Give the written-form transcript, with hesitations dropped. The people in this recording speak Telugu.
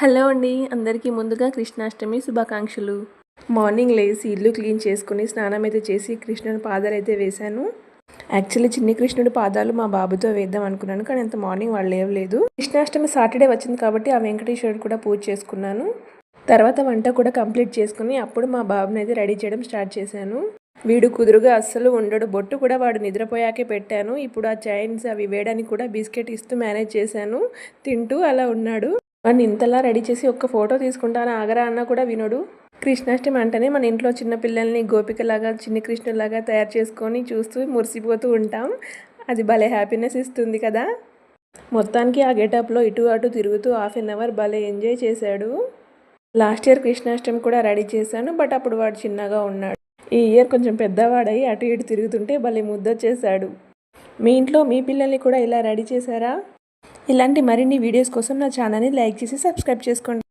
హలో అండి అందరికీ ముందుగా కృష్ణాష్టమి శుభాకాంక్షలు. మార్నింగ్ లేచి ఇల్లు క్లీన్ చేసుకుని స్నానం అయితే చేసి కృష్ణుని పాదాలు అయితే వేశాను. యాక్చువల్లీ చిన్ని కృష్ణుడి పాదాలు మా బాబుతో వేద్దాం అనుకున్నాను, కానీ అంత మార్నింగ్ వాళ్ళు లేవలేదు. కృష్ణాష్టమి సాటర్డే వచ్చింది కాబట్టి ఆ వెంకటేశ్వరుడు కూడా పూజ చేసుకున్నాను. తర్వాత వంట కూడా కంప్లీట్ చేసుకుని అప్పుడు మా బాబుని అయితే రెడీ చేయడం స్టార్ట్ చేశాను. వీడు కుదురుగా అస్సలు ఉండడు. బొట్టు కూడా వాడు నిద్రపోయాకే పెట్టాను. ఇప్పుడు ఆ చైన్స్ అవి వేయడానికి కూడా బిస్కెట్ ఇస్తూ మేనేజ్ చేశాను. తింటూ అలా ఉన్నాడు. వాడిని ఇంతలా రెడీ చేసి ఒక్క ఫోటో తీసుకుంటాను ఆగరా అన్న కూడా వినడు. కృష్ణాష్టమి అంటేనే మన ఇంట్లో చిన్న పిల్లల్ని గోపికలాగా చిన్ని కృష్ణులాగా తయారు చేసుకొని చూస్తూ మురిసిపోతూ ఉంటాం. అది భలే హ్యాపీనెస్ ఇస్తుంది కదా. మొత్తానికి ఆ గెటప్లో ఇటు అటు తిరుగుతూ హాఫ్ అన్ అవర్ భలే ఎంజాయ్ చేశాడు. లాస్ట్ ఇయర్ కృష్ణాష్టమి కూడా రెడీ చేశాను, బట్ అప్పుడు వాడు చిన్నగా ఉన్నాడు. ఈ ఇయర్ కొంచెం పెద్దవాడై అటు ఇటు తిరుగుతుంటే భలే ముద్దొచ్చేశాడు. మీ ఇంట్లో మీ పిల్లల్ని కూడా ఇలా రెడీ చేశారా? ఇలాంటి మరిన్ని వీడియోస్ కోసం నా ఛానల్ని లైక్ చేసి సబ్స్క్రైబ్ చేసుకోండి.